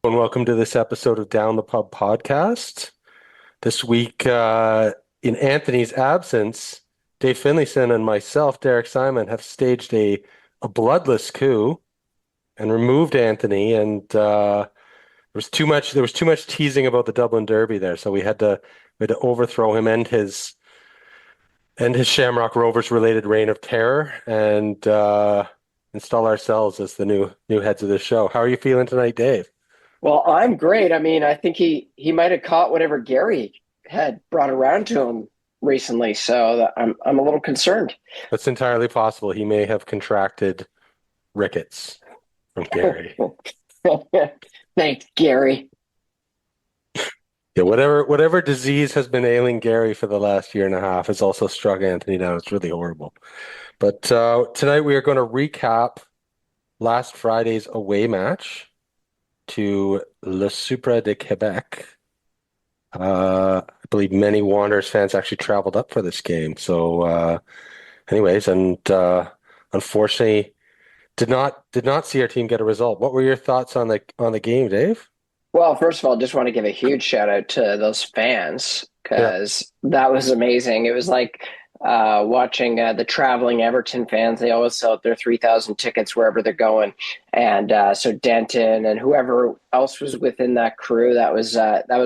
And welcome to this episode of Down the Pub podcast. This week, in Anthony's absence, Dave Finlayson and myself, Derek Simon, have staged a bloodless coup and removed Anthony. And there was too much teasing about the Dublin Derby there, so we had to overthrow him and his Shamrock Rovers related reign of terror and install ourselves as the new heads of the show. How are you feeling tonight, Dave? Well, I'm great. I mean, I think he might have caught whatever Gary had brought around to him recently, so I'm a little concerned. That's entirely possible. He may have contracted rickets from Gary. Thanks, Gary. Yeah, whatever disease has been ailing Gary for the last year and a half has also struck Anthony down. It's really horrible. But tonight we are going to recap last Friday's away match to Le Supra de Quebec. I believe many Wanderers fans actually traveled up for this game. So, anyways, and unfortunately, did not see our team get a result. What were your thoughts on the game, Dave? Well, first of all, just want to give a huge shout out to those fans Yeah, because that was amazing. It was like watching the traveling Everton fans. They always sell out their 3,000 tickets wherever they're going, and so Denton and whoever else was within that crew, that was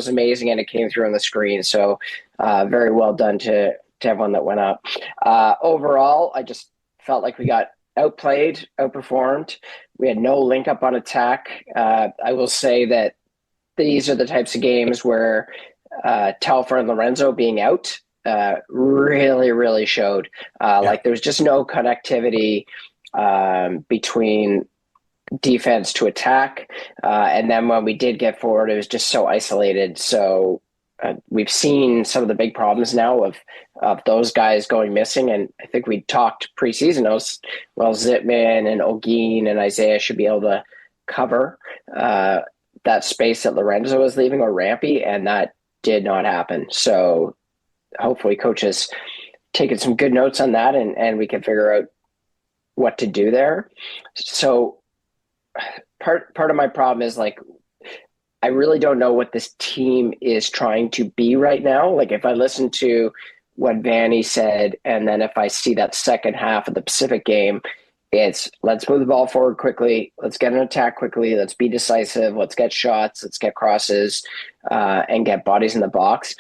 amazing, and it came through on the screen. So very well done to everyone that went up. Overall, I just felt like we got outplayed, outperformed. We had no link up on attack. I will say that these are the types of games where Telfer and Lorenzo being out really showed. yeah, Like there was just no connectivity between defense to attack. And then when we did get forward, it was just so isolated. So we've seen some of the big problems now of those guys going missing. And I think we talked preseason, well, Zitman and Ogeen and Isaiah should be able to cover that space that Lorenzo was leaving or Rampy, and that did not happen. So hopefully coach has taken some good notes on that and we can figure out what to do there. So part of my problem is like I really don't know what this team is trying to be right now. Like if I listen to what Vanny said, and then if I see that second half of the Pacific game, it's let's move the ball forward quickly, let's get an attack quickly, let's be decisive, let's get shots, let's get crosses, and get bodies in the box.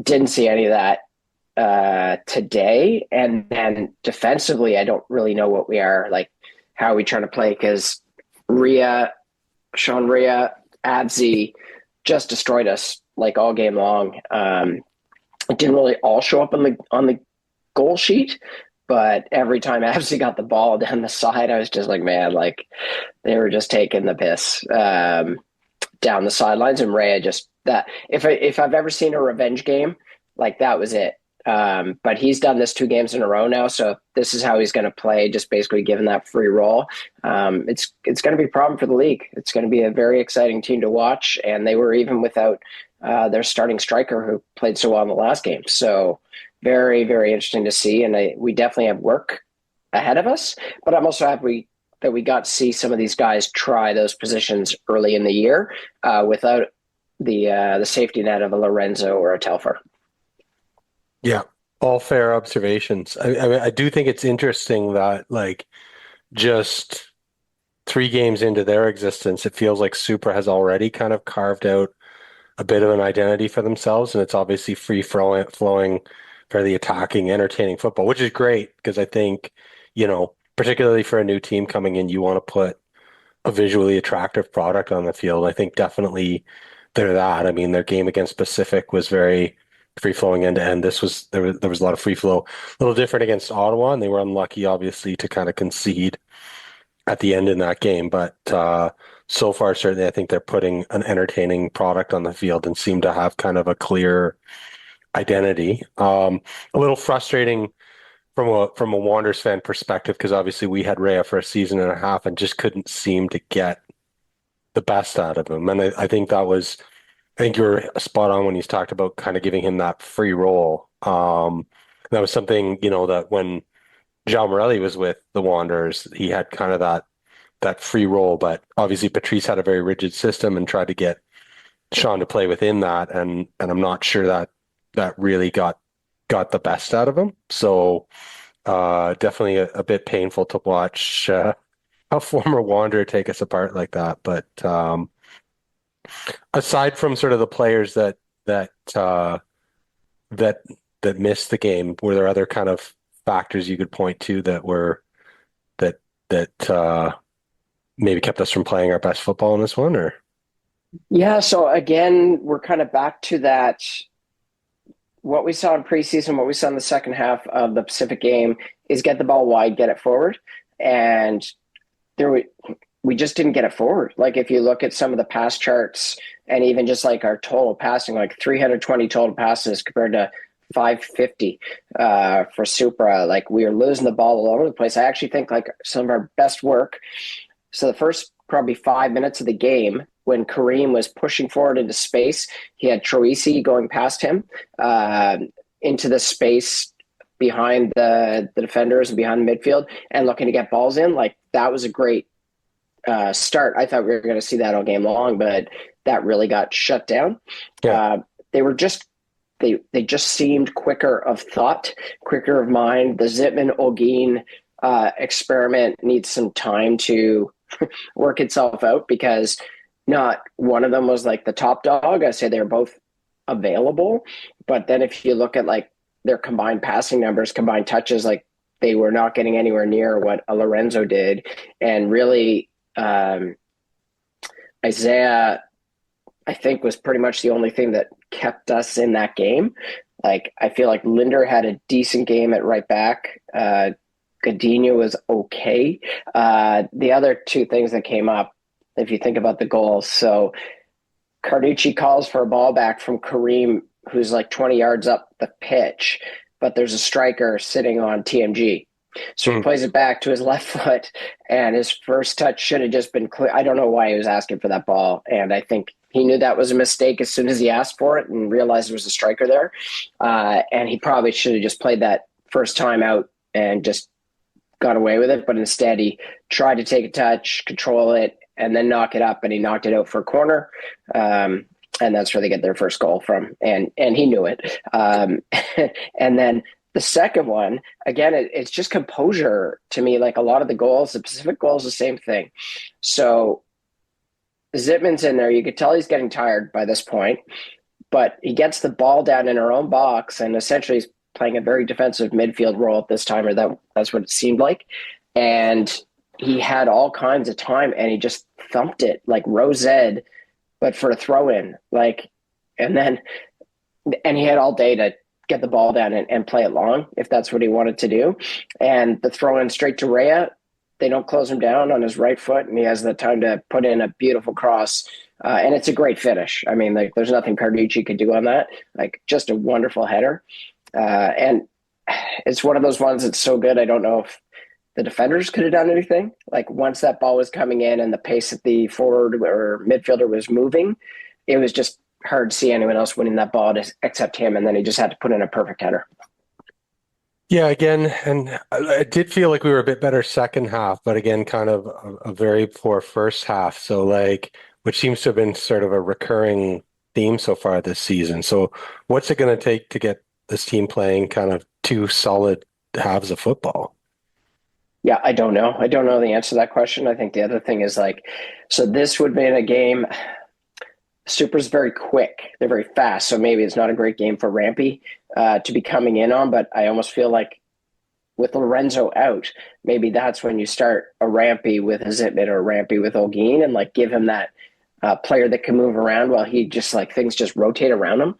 Didn't see any of that today. And then defensively, I don't really know what we are like. How are we trying to play? Because Sean Rhea, Abzi just destroyed us like all game long. It didn't really all show up on the goal sheet, but every time Abzi got the ball down the side, I was just like, man, like they were just taking the piss down the sidelines. And Rhea just that if I've ever seen a revenge game, like that was it. But he's done this 2 games in a row now, so this is how he's going to play. Just basically given that free roll, it's going to be a problem for the league. It's going to be a very exciting team to watch, and they were even without their starting striker who played so well in the last game. So very interesting to see, and we definitely have work ahead of us. But I'm also happy that we got to see some of these guys try those positions early in the year without the safety net of a Lorenzo or a Telfer. yeah. All fair observations. I do think it's interesting that like just 3 games into their existence, it feels like Supra has already kind of carved out a bit of an identity for themselves, and it's obviously flowing, fairly attacking, entertaining football, which is great because I think, particularly for a new team coming in, you want to put a visually attractive product on the field. I think definitely they're that. I mean, their game against Pacific was very free flowing end to end. There was a lot of free flow, a little different against Ottawa, and they were unlucky, obviously, to kind of concede at the end in that game. But so far, certainly, I think they're putting an entertaining product on the field and seem to have kind of a clear identity. A little frustrating from a Wanderers fan perspective because obviously we had Rhea for a season and a half and just couldn't seem to get the best out of him. And I think you were spot on when you talked about kind of giving him that free role. That was something, that when Jean Morelli was with the Wanderers, he had kind of that free role. But obviously Patrice had a very rigid system and tried to get Sean to play within that, and I'm not sure that that really got the best out of him. So definitely a bit painful to watch a former Wanderer take us apart like that. But aside from sort of the players that that that missed the game, were there other kind of factors you could point to that were that that maybe kept us from playing our best football in this one? Or Yeah, so again, we're kind of back to that what we saw in preseason, what we saw in the second half of the Pacific game is get the ball wide, get it forward. And there we just didn't get it forward. Like if you look at some of the pass charts and even just like our total passing, like 320 total passes compared to 550 for Supra, like we were losing the ball all over the place. I actually think like some of our best work. So the first probably 5 minutes of the game, when Kareem was pushing forward into space, he had Troisi going past him into the space behind the defenders and behind the midfield and looking to get balls in. Like that was a great start. I thought we were going to see that all game long, but that really got shut down. yeah, They were just they just seemed quicker of thought, quicker of mind. The Zitman Olguin experiment needs some time to work itself out because not one of them was like the top dog. I say they're both available, but then if you look at like their combined passing numbers, combined touches, like they were not getting anywhere near what a Lorenzo did, and really Isaiah, I think, was pretty much the only thing that kept us in that game. Like I feel like Linder had a decent game at right back. Godinho was okay. The other two things that came up, if you think about the goals, so Carducci calls for a ball back from Kareem, who's like 20 yards up the pitch, but there's a striker sitting on TMG. So he mm, plays it back to his left foot, and his first touch should have just been clear. I don't know why he was asking for that ball, and I think he knew that was a mistake as soon as he asked for it and realized there was a striker there. And he probably should have just played that first time out and just got away with it, but instead he tried to take a touch, control it, and then knock it up, and he knocked it out for a corner. And that's where they get their first goal from, and he knew it. And then the second one, again, it's just composure to me. Like a lot of the goals, the Pacific goals, the same thing. So Zitman's in there. You could tell he's getting tired by this point, but he gets the ball down in our own box, and essentially he's playing a very defensive midfield role at this time, or that's what it seemed like. And he had all kinds of time, and he just thumped it like Rose Ed, but for a throw in. Like, and he had all day to get the ball down and play it long if that's what he wanted to do. And the throw in straight to Rhea, they don't close him down on his right foot, and he has the time to put in a beautiful cross. And it's a great finish. I mean, like, there's nothing Carducci could do on that. Like, just a wonderful header. And it's one of those ones that's so good. I don't know if the defenders could have done anything. Like once that ball was coming in and the pace that the forward or midfielder was moving, it was just hard to see anyone else winning that ball except him. And then he just had to put in a perfect header. yeah. Again, and it did feel like we were a bit better second half, but again, kind of a very poor first half. So like, which seems to have been sort of a recurring theme so far this season. So what's it going to take to get this team playing kind of two solid halves of football? Yeah, I don't know. I don't know the answer to that question. I think the other thing is like, so this would be in a game. Super's very quick. They're very fast. So maybe it's not a great game for Rampy to be coming in on, but I almost feel like with Lorenzo out, maybe that's when you start a Rampy with a Zitman or a Rampy with Olguin and like give him that player that can move around while he just like things just rotate around him.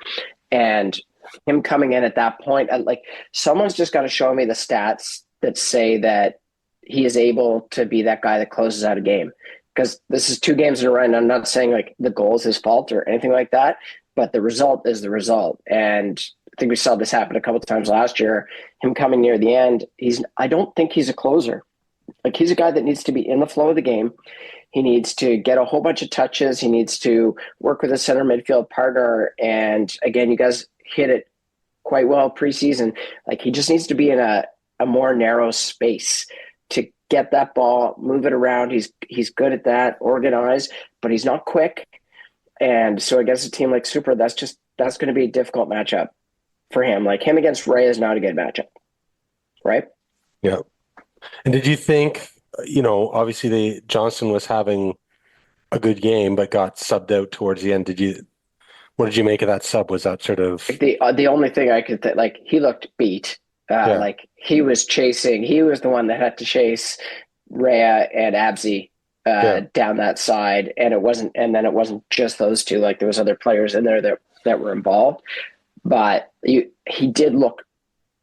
And him coming in at that point, like someone's just got to show me the stats that say that he is able to be that guy that closes out a game. Because this is 2 games in a row, and I'm not saying like the goal is his fault or anything like that, but the result is the result. And I think we saw this happen a couple of times last year. Him coming near the end, I don't think he's a closer. Like he's a guy that needs to be in the flow of the game. He needs to get a whole bunch of touches. He needs to work with a center midfield partner. And again, you guys hit it quite well preseason. Like he just needs to be in a more narrow space to get that ball, move it around. He's good at that, organized, but he's not quick. And so against a team like Super, that's going to be a difficult matchup for him. Like him against Ray is not a good matchup, right? Yeah. And did you think, obviously Johnson was having a good game, but got subbed out towards the end. What did you make of that sub? Was that sort of, Like the only thing I could like he looked beat. yeah, Like he was chasing. He was the one that had to chase Rhea and Abzi yeah, down that side, and it wasn't. And then it wasn't just those two. Like there was other players in there that were involved. But he did look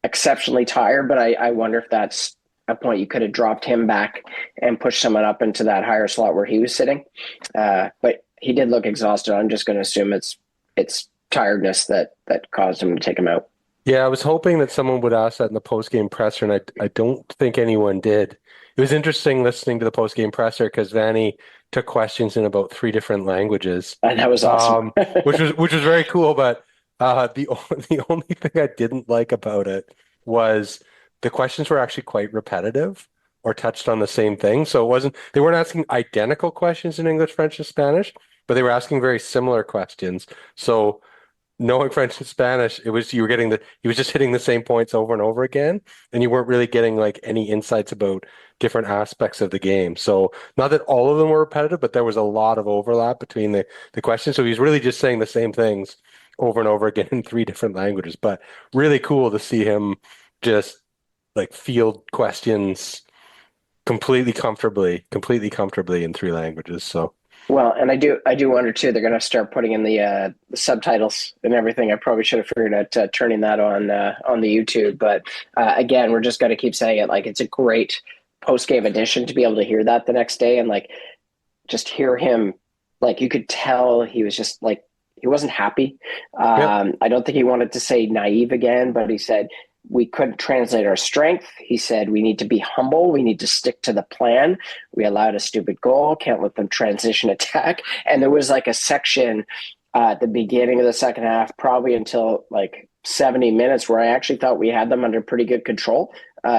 exceptionally tired. But I wonder if that's a point you could have dropped him back and pushed someone up into that higher slot where he was sitting. But he did look exhausted. I'm just going to assume it's tiredness that caused him to take him out. yeah. I was hoping that someone would ask that in the post game presser, and I don't think anyone did. It was interesting listening to the post game presser because Vanny took questions in about three different languages, And that was awesome. um, which was very cool. But the only thing I didn't like about it was the questions were actually quite repetitive or touched on the same thing. So they weren't asking identical questions in English, French, and Spanish, but they were asking very similar questions. So knowing French and Spanish, you were getting he was just hitting the same points over and over again, and you weren't really getting like any insights about different aspects of the game. So not that all of them were repetitive, but there was a lot of overlap between the questions. So he's really just saying the same things over and over again in three different languages. But really cool to see him just like field questions completely comfortably in three languages. So Well, and I do wonder too. They're going to start putting in the subtitles and everything. I probably should have figured out turning that on the YouTube. But again, we're just going to keep saying it. Like it's a great post game addition to be able to hear that the next day and like just hear him. Like you could tell he was just like he wasn't happy. yep. I don't think he wanted to say naive again, but he said we couldn't translate our strength. He said we need to be humble. We need to stick to the plan. We allowed a stupid goal. Can't let them transition attack. And there was like a section at the beginning of the second half, probably until like 70 minutes, where I actually thought we had them under pretty good control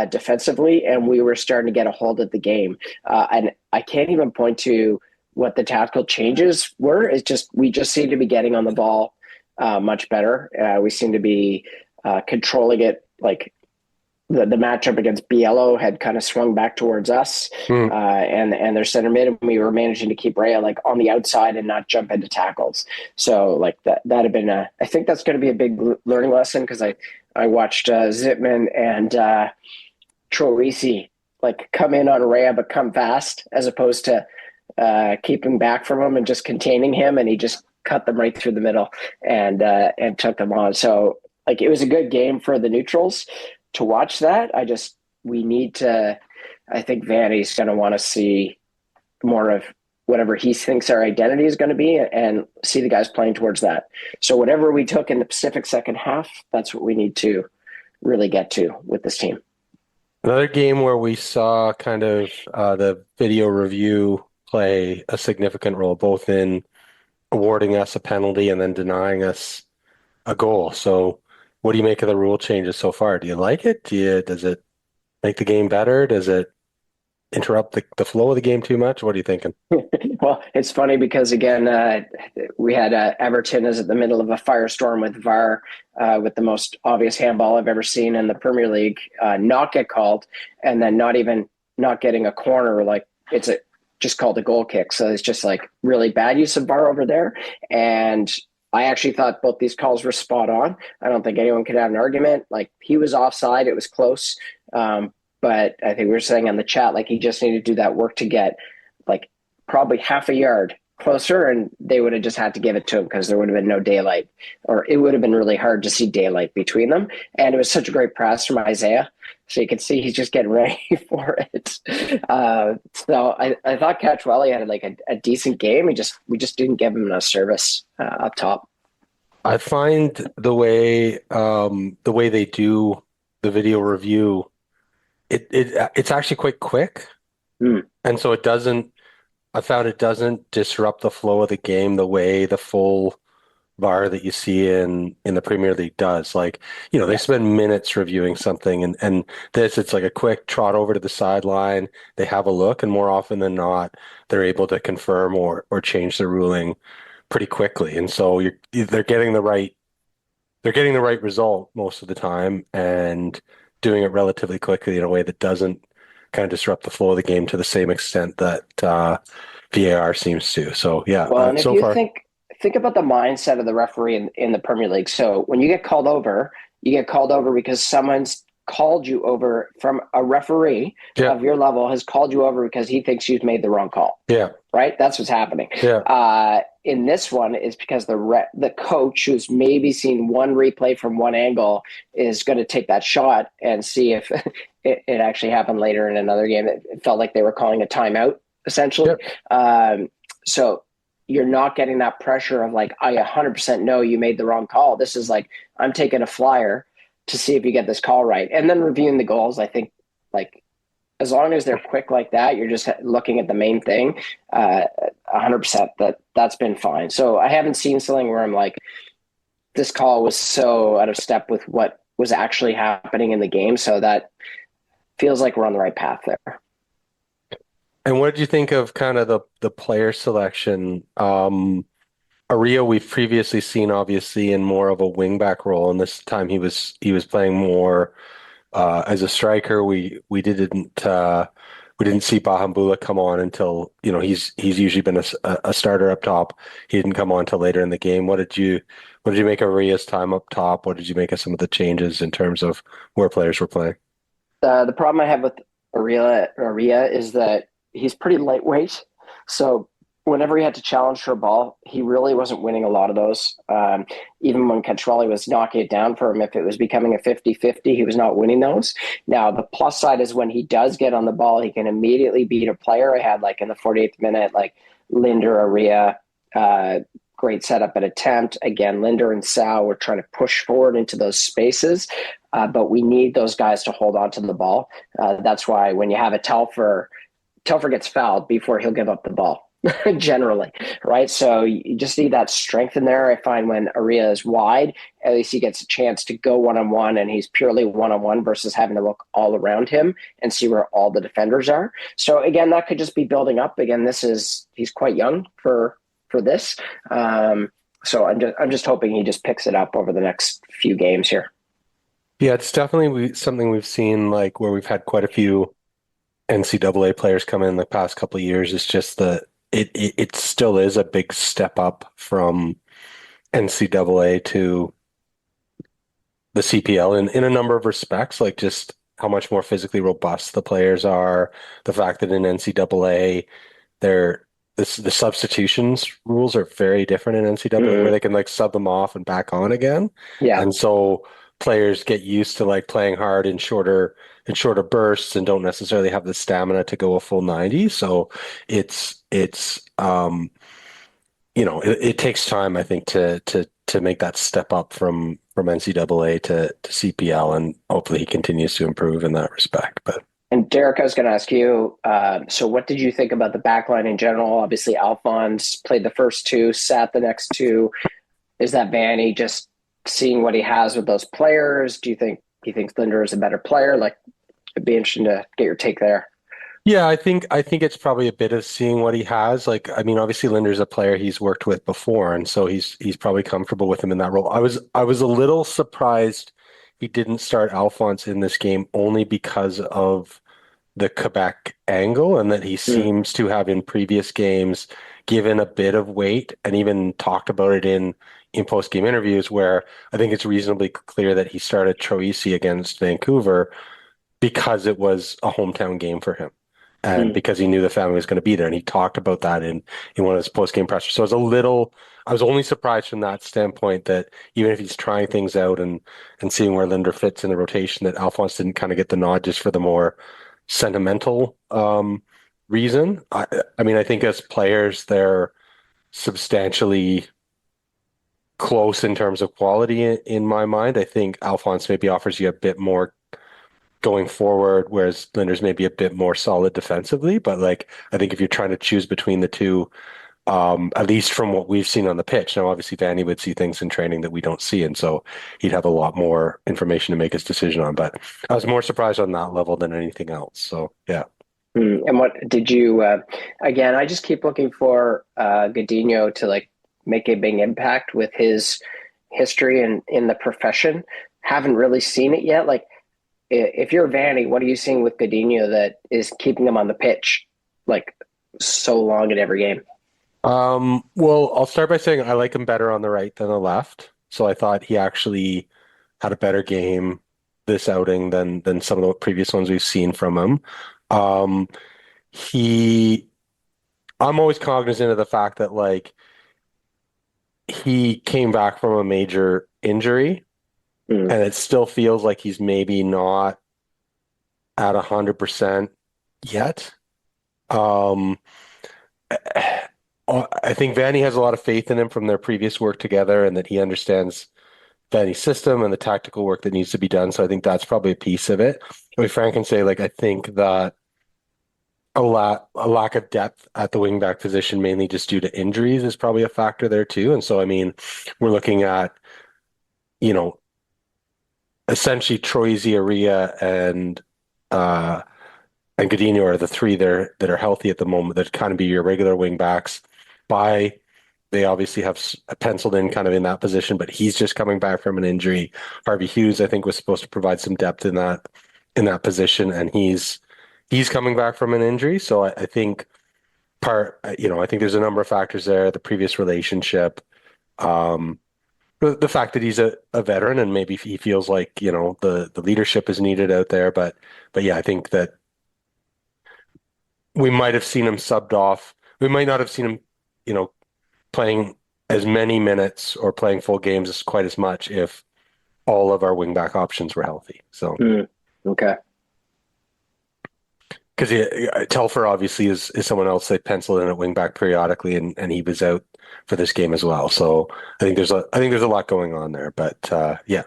defensively, and we were starting to get a hold of the game. And I can't even point to what the tactical changes were. It's just we just seem to be getting on the ball much better. We seem to be controlling it like the matchup against Biello had kind of swung back towards us, Mm. and their center mid, and we were managing to keep Rhea like on the outside and not jump into tackles. So like that had been I think that's going to be a big learning lesson because I watched Zipman and Troisi like come in on Rhea but come fast as opposed to keeping back from him and just containing him, and he just cut them right through the middle and took them on. So like it was a good game for the neutrals to watch that. We need to. I think Vanny's going to want to see more of whatever he thinks our identity is going to be, and see the guys playing towards that. So whatever we took in the Pacific second half, that's what we need to really get to with this team. Another game where we saw kind of the video review play a significant role, both in awarding us a penalty and then denying us a goal. So, what do you make of the rule changes so far? Do you like it? Does it make the game better? Does it interrupt the flow of the game too much? What are you thinking? Well, it's funny because again, we had Everton is at the middle of a firestorm with VAR, with the most obvious handball I've ever seen in the Premier League, not get called, and then not getting a corner, like it's just called a goal kick. So it's just like really bad use of VAR over there. And I actually thought both these calls were spot on. I don't think anyone could have an argument. Like he was offside, it was close. But I think we were saying on the chat, like he just needed to do that work to get like probably half a yard closer, and they would have just had to give it to him because there would have been no daylight, or it would have been really hard to see daylight between them. And it was such a great pass from Isaiah. So you could see he's just getting ready for it. So I thought Catchwelly had like a decent game. We just didn't give him enough service up top. I find the way they do the video review, it's actually quite quick, Mm. and so it doesn't. I found it doesn't disrupt the flow of the game the way the full VAR that you see in the Premier League does. Like, they Yeah. spend minutes reviewing something, and this, it's like a quick trot over to the sideline. They have a look, and more often than not, they're able to confirm or change the ruling pretty quickly. And so they're getting the right result most of the time and doing it relatively quickly in a way that doesn't kind of disrupt the flow of the game to the same extent that VAR seems to. So yeah, Well, and if so you far, think about the mindset of the referee in the Premier League. So when you get called over because someone's called you over from a referee yeah, of your level has called you over because he thinks you've made the wrong call. yeah, Right? That's what's happening. yeah, In this one is because the coach who's maybe seen one replay from one angle is going to take that shot and see if it actually happened later in another game. It felt like they were calling a timeout yeah. essentially. So you're not getting that pressure of like, I 100% know you made the wrong call. This is like, I'm taking a flyer to see if you get this call right. And then reviewing the goals, I think like as long as they're quick like that, you're just looking at the main thing. 100% that's been fine. So I haven't seen something where I'm like, this call was so out of step with what was actually happening in the game. So that feels like we're on the right path there. And what did you think of kind of the player selection? Aria, we've previously seen obviously in more of a wingback role, and this time he was playing more as a striker. We didn't see Bahambula come on until he's usually been a starter up top. He didn't come on until later in the game. What did you make of Aria's time up top? What did you make of some of the changes in terms of where players were playing? The problem I have with Aria is that he's pretty lightweight. So whenever he had to challenge for a ball, he really wasn't winning a lot of those. Even when Catrelli was knocking it down for him, if it was becoming a 50-50, he was not winning those. Now, the plus side is when he does get on the ball, he can immediately beat a player. I had like in the 48th minute, like Linder, Aria, great setup and attempt. Again, Linder and Sal were trying to push forward into those spaces. But we need those guys to hold on to the ball. That's why when you have a Telfer gets fouled before he'll give up the ball, generally, right? So you just need that strength in there. I find when Aria is wide, at least he gets a chance to go one-on-one, and he's purely one-on-one versus having to look all around him and see where all the defenders are. So again, that could just be building up. Again, he's quite young for this. So I'm just hoping he just picks it up over the next few games here. Yeah, it's definitely something we've seen like where we've had quite a few NCAA players come in the past couple of years. It's just that it still is a big step up from NCAA to the CPL in a number of respects, like just how much more physically robust the players are, the fact that in NCAA they're the substitutions rules are very different in NCAA where Mm-hmm. they can like sub them off and back on again. Yeah. And so players get used to like playing hard in shorter bursts and don't necessarily have the stamina to go a full 90. So it's it takes time, I think, to make that step up from NCAA to CPL, and hopefully he continues to improve in that respect. But And Derek, I was going to ask you. So, what did you think about the backline in general? Obviously, Alphonse played the first two, sat the next two. Is that Vanny just seeing what he has with those players? Do you think he thinks Linder is a better player? Like, it'd be interesting to get your take there. yeah, I think it's probably a bit of seeing what he has. Like, I mean, obviously Linder's a player he's worked with before, and so he's probably comfortable with him in that role. I was a little surprised he didn't start Alphonse in this game only because of the Quebec angle, and that he Mm, seems to have in previous games given a bit of weight and even talked about it in post-game interviews where I think it's reasonably clear that he started Troisi against Vancouver because it was a hometown game for him and mm. because he knew the family was going to be there. And he talked about that in one of his post-game pressers. So I was only surprised from that standpoint that even if he's trying things out and seeing where Linder fits in the rotation, that Alphonse didn't kind of get the nod just for the more sentimental reason. I mean, I think as players, they're substantially close in terms of quality in my mind. I think Alphonse maybe offers you a bit more going forward, whereas Linder's maybe a bit more solid defensively. But like, I think if you're trying to choose between the two, at least from what we've seen on the pitch. Now, obviously, Vanny would see things in training that we don't see, and so he'd have a lot more information to make his decision on. But I was more surprised on that level than anything else. So, yeah. And what did you? Again, I just keep looking for Godinho to like make a big impact with his history and in the profession. Haven't really seen it yet. Like, if you're Vanny, what are you seeing with Godinho that is keeping him on the pitch like so long in every game? Well, I'll start by saying I like him better on the right than the left. So I thought he actually had a better game this outing than some of the previous ones we've seen from him. Um, he, I'm always cognizant of the fact that like he came back from a major injury, Mm, and it still feels like he's maybe not at 100% yet. Um, I think Vanny has a lot of faith in him from their previous work together, and that he understands Vanny's system and the tactical work that needs to be done. So I think that's probably a piece of it. I mean, Frank can say like I think that a lack of depth at the wingback position, mainly just due to injuries, is probably a factor there too. And so I mean, we're looking at you know essentially Troy Aria uh and Godinho are the three there that are healthy at the moment that kind of be your regular wing backs. By they obviously have penciled in kind of in that position, but he's just coming back from an injury. Harvey Hughes, I think, was supposed to provide some depth in that position, and he's coming back from an injury. So I think I think there's a number of factors there. The previous relationship, um, the fact that he's a veteran, and maybe he feels like the leadership is needed out there. But yeah, I think that we might have seen him subbed off. We might not have seen him, you know, playing as many minutes or playing full games as quite as much if all of our wingback options were healthy. So, mm, okay. because Telfer obviously is someone else they penciled in at wingback periodically, and he was out for this game as well. So I think there's a lot going on there. But yeah.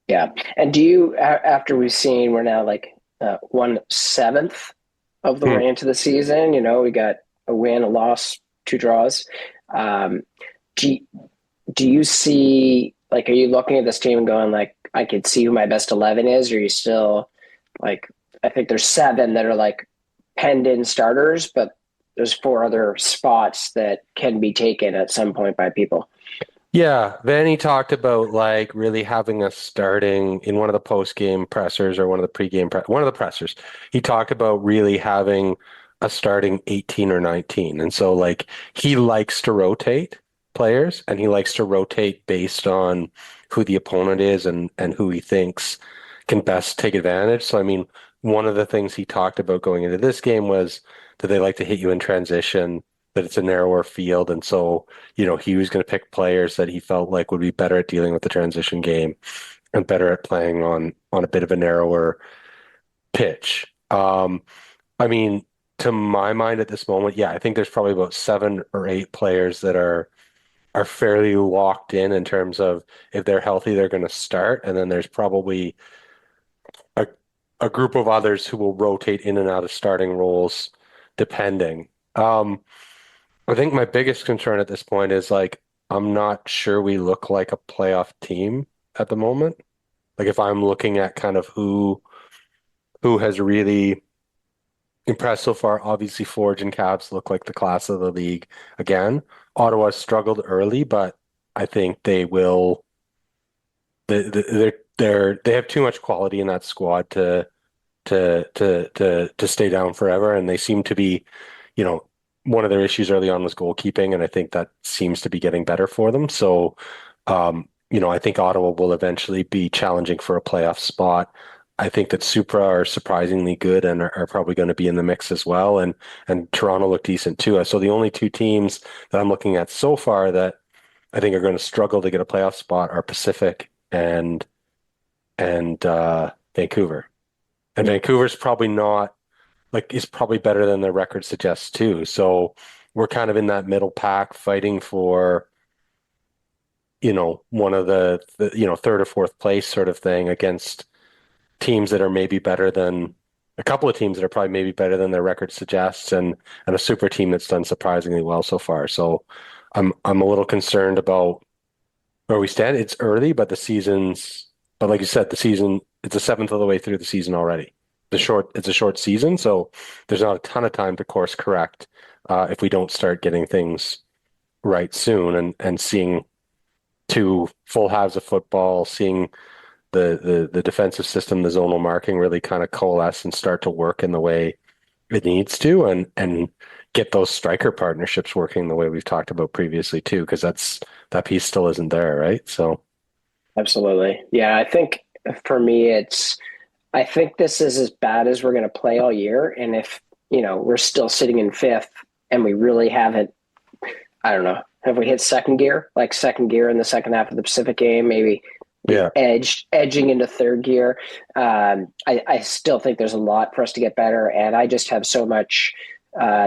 Yeah. And do you, after we've seen, we're now like 1/7 of the Hmm. way into the season, we got a win, a loss, two draws. Um, do, you- do you see, like, are you looking at this team and going, like, I could see who my best 11 is? Or are you still, like, I think there's seven that are like penned in starters, but there's four other spots that can be taken at some point by people. Yeah, then he talked about like really having us starting in one of the post-game pressers or one of the one of the pressers. He talked about really having a starting 18 or 19. And so like he likes to rotate players, and he likes to rotate based on who the opponent is and who he thinks can best take advantage. So I mean, one of the things he talked about going into this game was that they like to hit you in transition, that it's a narrower field, and so he was going to pick players that he felt like would be better at dealing with the transition game and better at playing on a bit of a narrower pitch. I mean, to my mind at this moment, yeah, I think there's probably about 7 or 8 players that are fairly locked in terms of if they're healthy, they're going to start, and then there's probably a a group of others who will rotate in and out of starting roles depending. I think my biggest concern at this point is like I'm not sure we look like a playoff team at the moment. Like if I'm looking at kind of who has really impressed so far, obviously Forge and Caps look like the class of the league again. Ottawa struggled early, but I think they will. They have too much quality in that squad to stay down forever, and they seem to be, you know, one of their issues early on was goalkeeping, and I think that seems to be getting better for them. So, I think Ottawa will eventually be challenging for a playoff spot. I think that Supra are surprisingly good and are probably going to be in the mix as well, and Toronto look decent too. So the only two teams that I'm looking at so far that I think are going to struggle to get a playoff spot are Pacific and Vancouver. And Vancouver's probably not like is probably better than their record suggests too. So we're kind of in that middle pack fighting for, one of the third or fourth place sort of thing against teams that are maybe better than a couple of teams that are probably maybe better than their record suggests, and a super team that's done surprisingly well so far. So I'm a little concerned about where we stand. It's early, but but like you said, the season, it's a seventh of the way through the season already. It's a short season, so there's not a ton of time to course correct if we don't start getting things right soon and seeing two full halves of football, seeing the defensive system, the zonal marking really kind of coalesce and start to work in the way it needs to, and get those striker partnerships working the way we've talked about previously too, because that piece still isn't there, right? So Absolutely. Yeah, I think for me, I think this is as bad as we're going to play all year. And if, we're still sitting in fifth and we really haven't, I don't know, have we hit second gear? Like second gear in the second half of the Pacific game, maybe yeah, edging into third gear. I still think there's a lot for us to get better. And I just have so much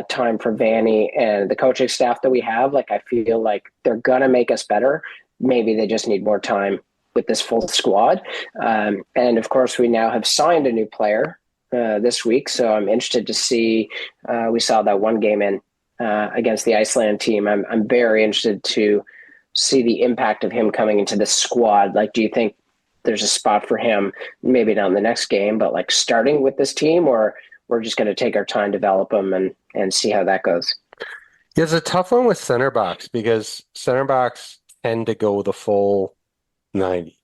time for Vanny and the coaching staff that we have. Like, I feel like they're going to make us better. Maybe they just need more time with this full squad. And of course, we now have signed a new player this week. So I'm interested to see. We saw that one game in against the Iceland team. I'm very interested to see the impact of him coming into the squad. Like, do you think there's a spot for him, maybe not in the next game, but like starting with this team, or we're just going to take our time, develop him, and see how that goes? it's a tough one with center backs because center backs tend to go the full 90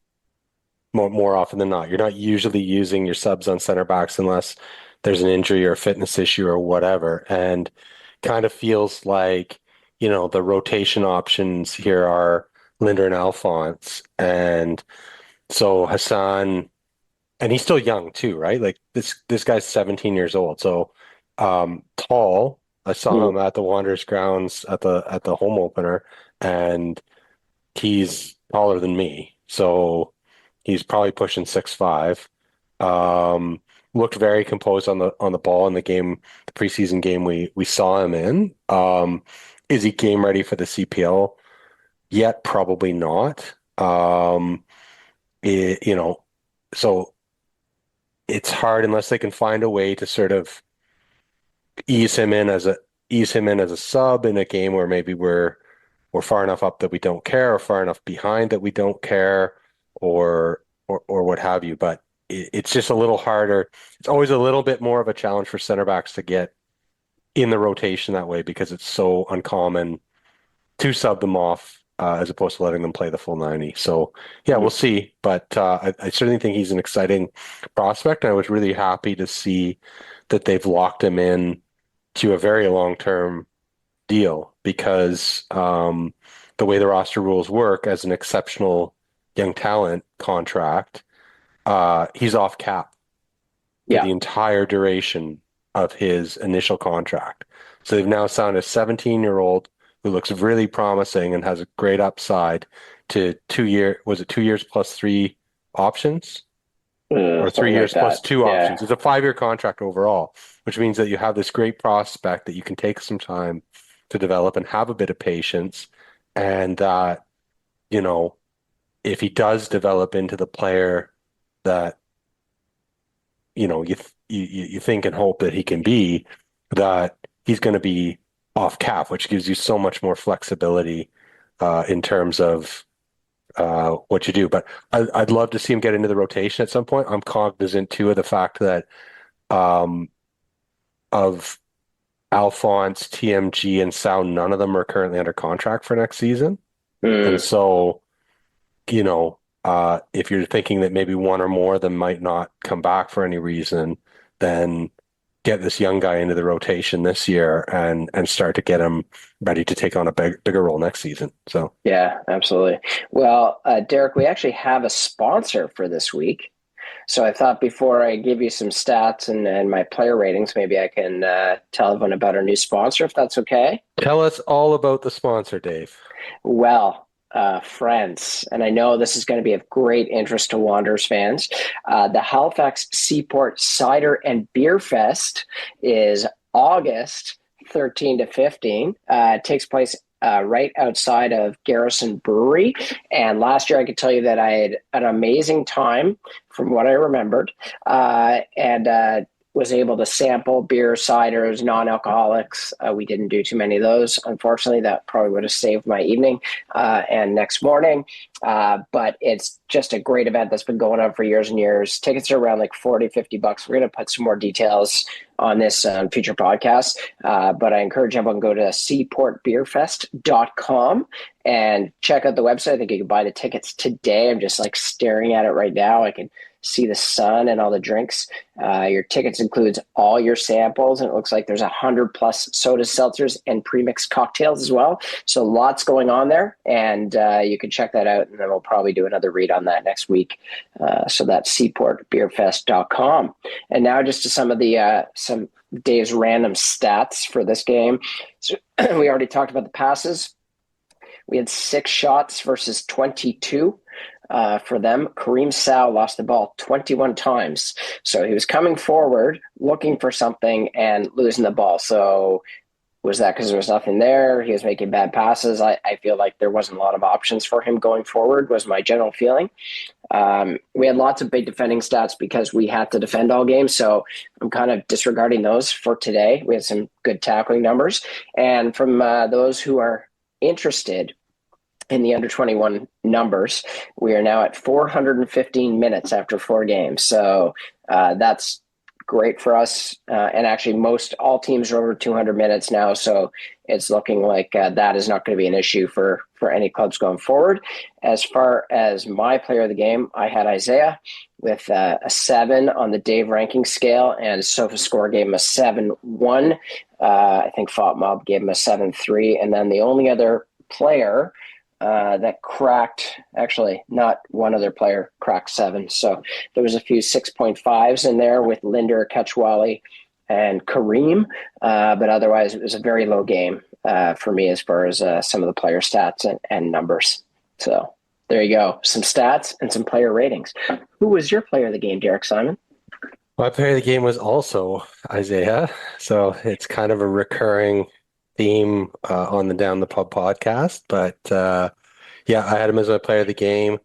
more often than not. You're not usually using your subs on center backs unless there's an injury or a fitness issue or whatever. And kind of feels like, the rotation options here are Linder and Alphonse. And so Hassan, and he's still young too, right? Like this guy's 17 years old. So tall. I saw Mm, him at the Wanderers grounds at the home opener, and he's taller than me. So he's probably pushing 6'5". Looked very composed on the ball in the preseason game we saw him in. Is he game ready for the CPL yet? Probably not. It, you know, so it's hard unless they can find a way to sort of ease him in as a ease him in as a sub in a game where maybe we're far enough up that we don't care, or far enough behind that we don't care, or what have you. But it's just a little harder. It's always a little bit more of a challenge for center backs to get in the rotation that way because it's so uncommon to sub them off as opposed to letting them play the full 90. So yeah, we'll mm. see. But I certainly think he's an exciting prospect. And I was really happy to see that they've locked him in to a very long-term deal because the way the roster rules work as an exceptional young talent contract, he's off cap for Yeah. the entire duration of his initial contract. So they've now signed a 17-year-old who looks really promising and has a great upside to 2 year, was it 2 years plus three options? Or three Something like years plus that. two Yeah. options. It's a 5-year contract overall, which means that you have this great prospect that you can take some time to develop and have a bit of patience. And you know, if he does develop into the player that, you think and hope that he can be, that he's going to be off cap, which gives you so much more flexibility in terms of what you do. But I'd love to see him get into the rotation at some point. I'm cognizant too of the fact that um, of Alphonse, TMG, and Sound, none of them are currently under contract for next season. And Mm. so, if you're thinking that maybe one or more of them might not come back for any reason, then get this young guy into the rotation this year and start to get him ready to take on a bigger role next season. So Yeah, absolutely. Well, Derek, we actually have a sponsor for this week. So I thought before I give you some stats and my player ratings, maybe I can tell everyone about our new sponsor, if that's okay. tell us all about the sponsor, Dave. Well, friends, and I know this is going to be of great interest to Wanderers fans. The Halifax Seaport Cider and Beer Fest is August 13 to 15. It takes place right outside of Garrison Brewery. And last year, I could tell you that I had an amazing time from what I remembered. And was able to sample beer, ciders, non-alcoholics. We didn't do too many of those. Unfortunately, that probably would have saved my evening and next morning. But it's just a great event that's been going on for years and years. Tickets are around like 40, $50. We're going to put some more details on this future podcast. But I encourage everyone to go to seaportbeerfest.com and check out the website. I think you can buy the tickets today. I'm just like staring at it right now. I can see the sun and all the drinks. Your tickets includes all your samples, and it looks like there's 100+ soda seltzers and premixed cocktails as well. So lots going on there, and you can check that out, and then we'll probably do another read on that next week. So that's seaportbeerfest.com. And now just to some of the some Dave's random stats for this game. So we already talked about the passes. We had 6 shots versus 22 for them. Kareem Sow lost the ball 21 times. So he was coming forward, looking for something, and losing the ball. So was that because there was nothing there? He was making bad passes. I feel like there wasn't a lot of options for him going forward, was my general feeling. We had lots of big defending stats because we had to defend all games. So I'm kind of disregarding those for today. We had some good tackling numbers. And from those who are interested in the under 21 numbers, we are now at 415 minutes after 4 games. So that's great for us. And actually, all teams are over 200 minutes now. So it's looking like that is not going to be an issue for any clubs going forward. As far as my player of the game, I had Isaiah with a 7 on the Dave ranking scale, and SofaScore gave him a 7-1. I think FOTMob gave him a 7-3. And then the only other player that cracked, actually not one other player cracked 7. So there was a few 6.5s in there with Linder, Ketchwali, and Kareem. But otherwise, it was a very low game for me as far as some of the player stats and numbers. So there you go. Some stats and some player ratings. Who was your player of the game, Derek Simon? My player of the game was also Isaiah. So it's kind of a recurring theme on the Down the Pub podcast. But yeah, I had him as my player of the game.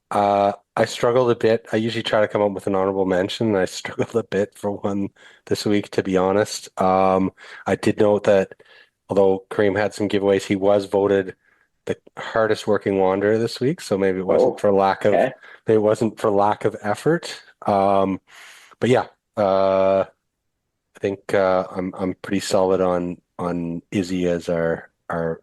I struggled a bit. I usually try to come up with an honorable mention, and I struggled a bit for one this week, to be honest. I did note that although Kareem had some giveaways, he was voted the hardest working wanderer this week. So Oh, okay. maybe it wasn't for lack of effort. But yeah, I think I'm pretty solid on Izzy as our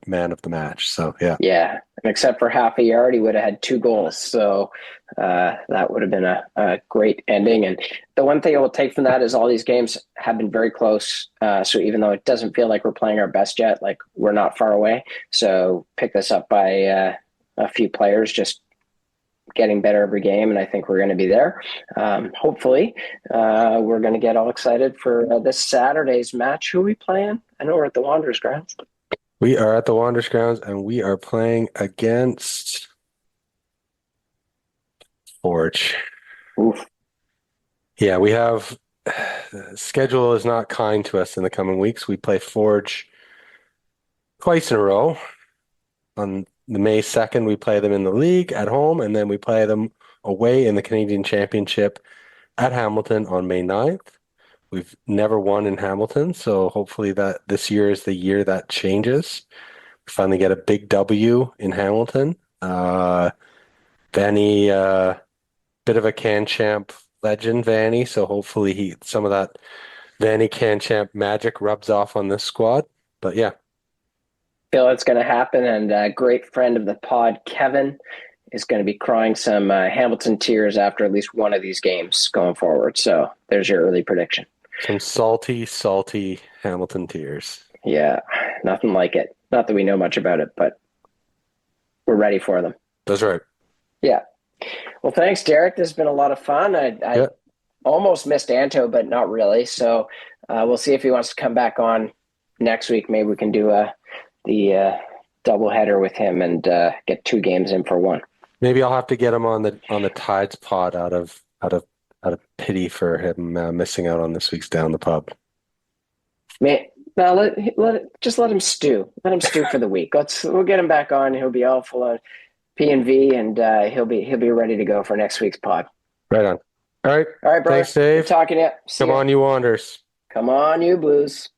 man of the match. So yeah. Yeah, and except for half a yard, he would have had 2 goals. So that would have been a great ending. And the one thing I will take from that is all these games have been very close. So even though it doesn't feel like we're playing our best yet, like we're not far away. So pick this up by a few players, just getting better every game, and I think we're going to be there. Hopefully, we're going to get all excited for this Saturday's match. Who are we playing? I know we're at the Wanderers grounds. We are at the Wanderers grounds and we are playing against Forge. Oof. Yeah, we have schedule is not kind to us in the coming weeks. We play Forge twice in a row. On the May 2nd, we play them in the league at home, and then we play them away in the Canadian Championship at Hamilton on May 9th. We've never won in Hamilton, so hopefully that this year is the year that changes. We finally get a big W in Hamilton. Vanny, bit of a can champ legend, Vanny. So hopefully some of that Vanny can champ magic rubs off on this squad. But yeah, Feel it's going to happen. And a great friend of the pod, Kevin, is going to be crying some Hamilton tears after at least one of these games going forward. So there's your early prediction. some salty, salty Hamilton tears. Yeah, nothing like it. Not that we know much about it, but we're ready for them. That's right. Yeah. Well, thanks, Derek. This has been a lot of fun. I Yeah, almost missed Anto, but not really. So we'll see if he wants to come back on next week. Maybe we can do the double header with him and get 2 games in for 1. maybe I'll have to get him on the Tides pod out of pity for him missing out on this week's Down the Pub. No, just let him stew. Let him stew for the week. We'll get him back on. He'll be all full of P and V, and he'll be ready to go for next week's pod. Right on. All right. All right, Thanks, brother. Good Dave. talking to you. See Come ya. on, you Wanderers. Come on, you Blues.